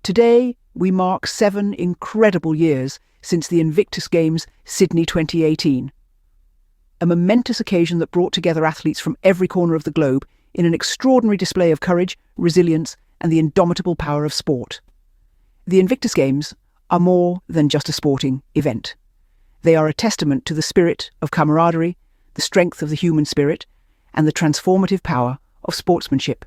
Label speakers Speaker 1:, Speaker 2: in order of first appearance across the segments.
Speaker 1: Today, we mark 7 incredible years since the Invictus Games, Sydney 2018. A momentous occasion that brought together athletes from every corner of the globe in an extraordinary display of courage, resilience, and the indomitable power of sport. The Invictus Games are more than just a sporting event. They are a testament to the spirit of camaraderie, the strength of the human spirit, and the transformative power of sportsmanship.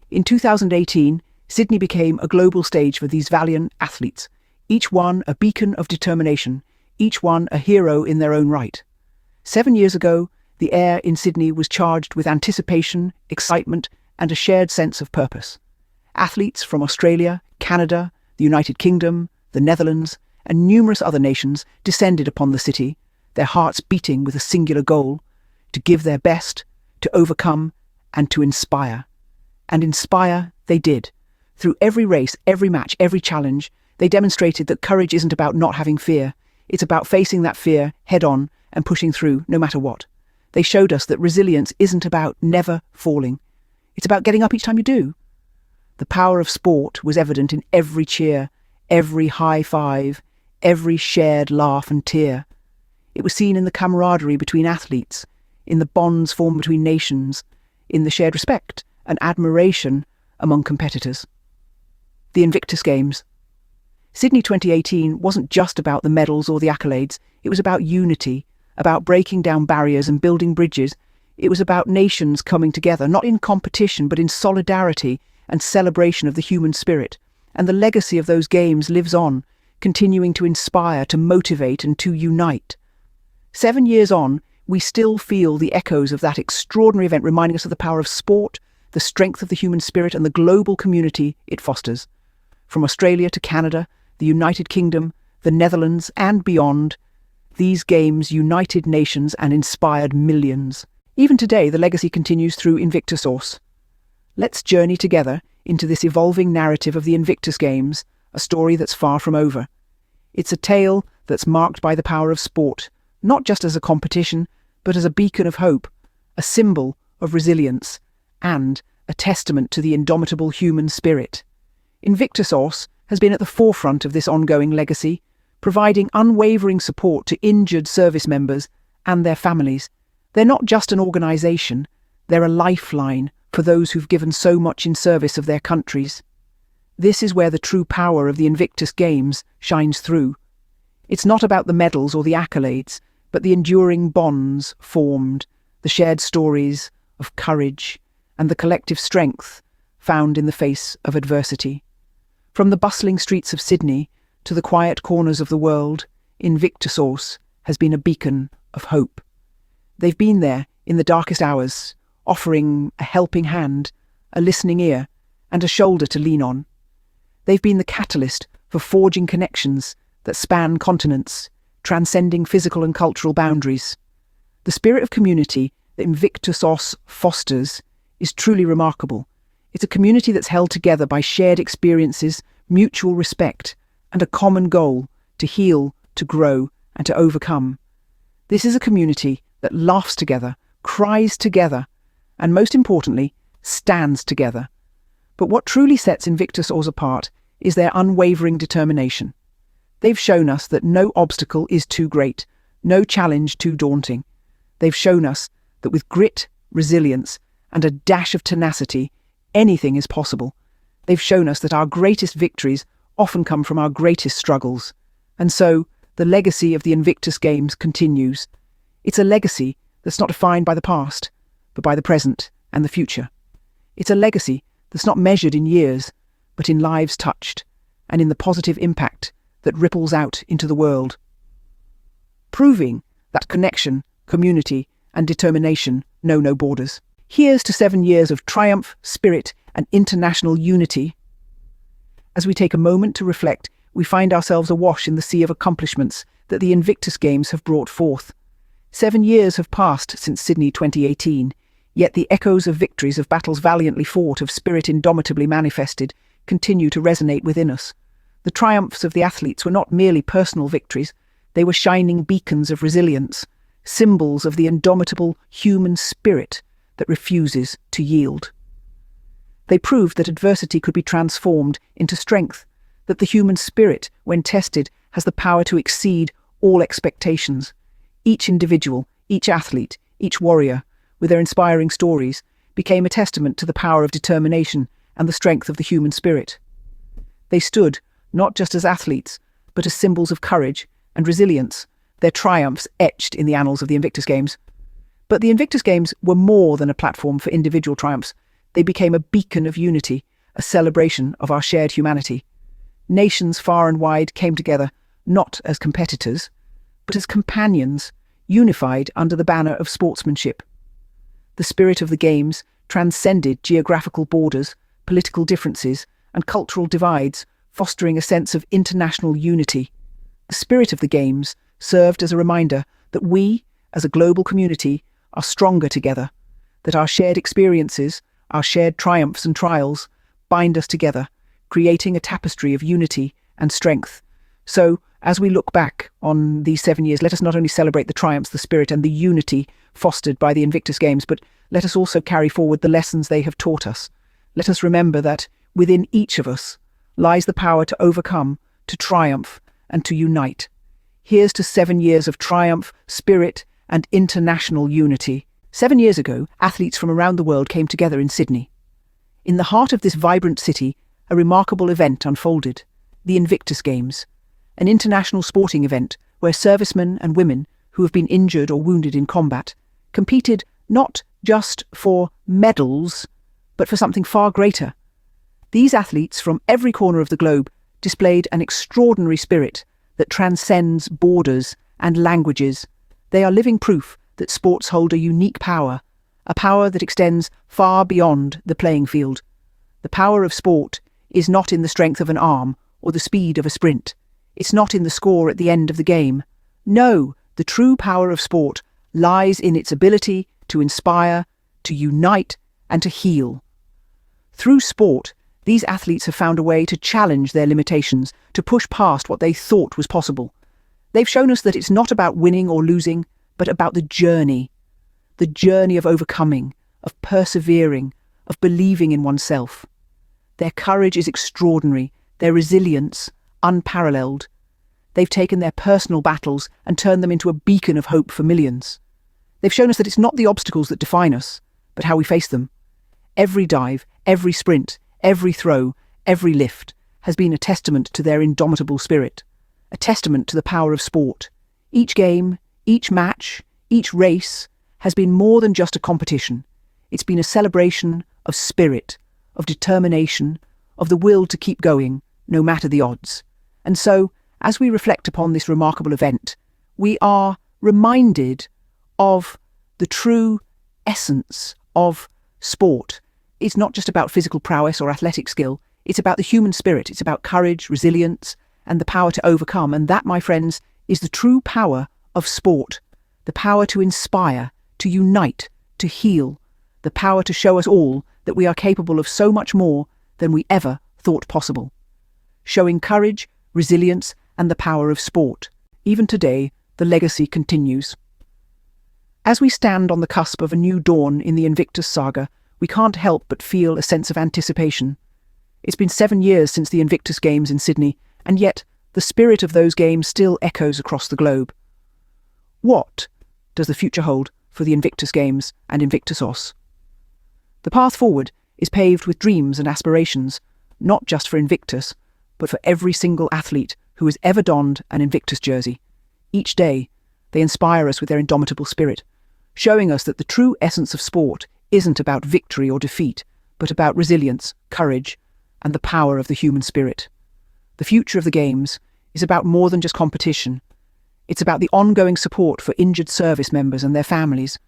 Speaker 1: In 2018, Sydney became a global stage for these valiant athletes, each one a beacon of determination, each one a hero in their own right. 7 years ago, the air in Sydney was charged with anticipation, excitement, and a shared sense of purpose. Athletes from Australia, Canada, the United Kingdom, the Netherlands, and numerous other nations descended upon the city, their hearts beating with a singular goal: to give their best, to overcome, and to inspire. And inspire they did. Through every race, every match, every challenge, they demonstrated that courage isn't about not having fear. It's about facing that fear head-on and pushing through, no matter what. They showed us that resilience isn't about never falling. It's about getting up each time you do. The power of sport was evident in every cheer, every high five, every shared laugh and tear. It was seen in the camaraderie between athletes, in the bonds formed between nations, in the shared respect and admiration among competitors. The Invictus Games. Sydney 2018 wasn't just about the medals or the accolades. It was about unity, about breaking down barriers and building bridges. It was about nations coming together, not in competition, but in solidarity and celebration of the human spirit. And the legacy of those games lives on, continuing to inspire, to motivate, and to unite. 7 years on, we still feel the echoes of that extraordinary event, reminding us of the power of sport, the strength of the human spirit, and the global community it fosters. From Australia to Canada, the United Kingdom, the Netherlands, and beyond, these games united nations and inspired millions. Even today, the legacy continues through Invictus. Let's journey together into this evolving narrative of the Invictus Games, a story that's far from over. It's a tale that's marked by the power of sport, not just as a competition, but as a beacon of hope, a symbol of resilience, and a testament to the indomitable human spirit. Invictus has been at the forefront of this ongoing legacy, providing unwavering support to injured service members and their families. They're not just an organisation, they're a lifeline for those who've given so much in service of their countries. This is where the true power of the Invictus Games shines through. It's not about the medals or the accolades, but the enduring bonds formed, the shared stories of courage, and the collective strength found in the face of adversity. From the bustling streets of Sydney to the quiet corners of the world, Invictus has been a beacon of hope. They've been there in the darkest hours, offering a helping hand, a listening ear, and a shoulder to lean on. They've been the catalyst for forging connections that span continents, transcending physical and cultural boundaries. The spirit of community that Invictus fosters is truly remarkable. It's a community that's held together by shared experiences, mutual respect, and a common goal: to heal, to grow, and to overcome. This is a community that laughs together, cries together, and most importantly, stands together. But what truly sets Invictus apart is their unwavering determination. They've shown us that no obstacle is too great, no challenge too daunting. They've shown us that with grit, resilience, and a dash of tenacity, anything is possible. They've shown us that our greatest victories often come from our greatest struggles. And so, the legacy of the Invictus Games continues. It's a legacy that's not defined by the past, but by the present and the future. It's a legacy that's not measured in years, but in lives touched, and in the positive impact that ripples out into the world. Proving that connection, community, and determination know no borders. Here's to 7 years of triumph, spirit, and international unity. As we take a moment to reflect, we find ourselves awash in the sea of accomplishments that the Invictus Games have brought forth. 7 years have passed since Sydney 2018, yet the echoes of victories, of battles valiantly fought, of spirit indomitably manifested, continue to resonate within us. The triumphs of the athletes were not merely personal victories, they were shining beacons of resilience, symbols of the indomitable human spirit that refuses to yield. They proved that adversity could be transformed into strength, that the human spirit, when tested, has the power to exceed all expectations. Each individual, each athlete, each warrior, with their inspiring stories, became a testament to the power of determination and the strength of the human spirit. They stood, not just as athletes, but as symbols of courage and resilience, their triumphs etched in the annals of the Invictus Games. But the Invictus Games were more than a platform for individual triumphs. They became a beacon of unity, a celebration of our shared humanity. Nations far and wide came together, not as competitors, but as companions, unified under the banner of sportsmanship. The spirit of the Games transcended geographical borders, political differences, and cultural divides, fostering a sense of international unity. The spirit of the Games served as a reminder that we, as a global community, are stronger together, that our shared experiences, our shared triumphs and trials, bind us together, creating a tapestry of unity and strength. So, as we look back on these 7 years, let us not only celebrate the triumphs, the spirit and the unity fostered by the Invictus Games, but let us also carry forward the lessons they have taught us. Let us remember that within each of us lies the power to overcome, to triumph, and to unite. Here's to 7 years of triumph, spirit, and international unity. 7 years ago, athletes from around the world came together in Sydney. In the heart of this vibrant city, a remarkable event unfolded, the Invictus Games, an international sporting event where servicemen and women who have been injured or wounded in combat competed not just for medals, but for something far greater. These athletes from every corner of the globe displayed an extraordinary spirit that transcends borders and languages. They are living proof that sports hold a unique power, a power that extends far beyond the playing field. The power of sport is not in the strength of an arm or the speed of a sprint. It's not in the score at the end of the game. No, the true power of sport lies in its ability to inspire, to unite, and to heal. Through sport, these athletes have found a way to challenge their limitations, to push past what they thought was possible. They've shown us that it's not about winning or losing, but about the journey of overcoming, of persevering, of believing in oneself. Their courage is extraordinary, their resilience unparalleled. They've taken their personal battles and turned them into a beacon of hope for millions. They've shown us that it's not the obstacles that define us, but how we face them. Every dive, every sprint, every throw, every lift has been a testament to their indomitable spirit, a testament to the power of sport. Each game, each match, each race has been more than just a competition. It's been a celebration of spirit, of determination, of the will to keep going, no matter the odds. And so, as we reflect upon this remarkable event, we are reminded of the true essence of sport. It's not just about physical prowess or athletic skill, it's about the human spirit, it's about courage, resilience, and the power to overcome. And that, my friends, is the true power of sport. The power to inspire, to unite, to heal. The power to show us all that we are capable of so much more than we ever thought possible. Showing courage, resilience, and the power of sport. Even today, the legacy continues. As we stand on the cusp of a new dawn in the Invictus saga, we can't help but feel a sense of anticipation. It's been 7 years since the Invictus Games in Sydney, and yet the spirit of those games still echoes across the globe. What does the future hold for the Invictus Games and Invictus? The path forward is paved with dreams and aspirations, not just for Invictus, but for every single athlete who has ever donned an Invictus jersey. Each day, they inspire us with their indomitable spirit, showing us that the true essence of sport isn't about victory or defeat, but about resilience, courage, and the power of the human spirit. The future of the Games is about more than just competition. It's about the ongoing support for injured service members and their families.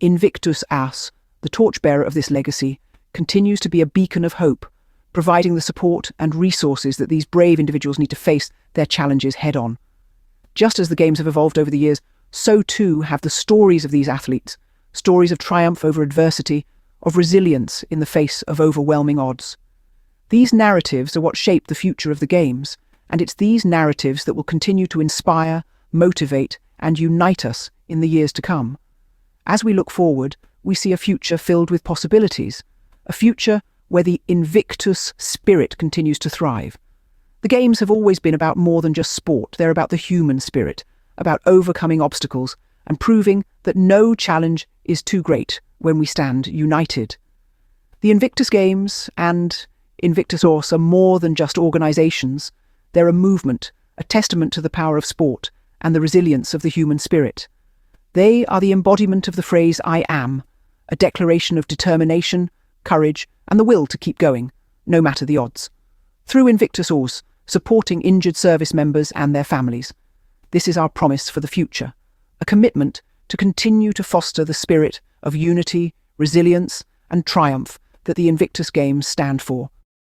Speaker 1: Invictus As, the torchbearer of this legacy, continues to be a beacon of hope, providing the support and resources that these brave individuals need to face their challenges head-on. Just as the Games have evolved over the years, so too have the stories of these athletes, stories of triumph over adversity, of resilience in the face of overwhelming odds. These narratives are what shape the future of the Games, and it's these narratives that will continue to inspire, motivate, and unite us in the years to come. As we look forward, we see a future filled with possibilities, a future where the Invictus spirit continues to thrive. The Games have always been about more than just sport. They're about the human spirit, about overcoming obstacles and proving that no challenge is too great when we stand united. The Invictus Games and Invictus are more than just organisations. They're a movement, a testament to the power of sport and the resilience of the human spirit. They are the embodiment of the phrase "I am," a declaration of determination, courage, and the will to keep going, no matter the odds. Through Invictus supporting injured service members and their families. This is our promise for the future, a commitment to continue to foster the spirit of unity, resilience, and triumph that the Invictus Games stand for.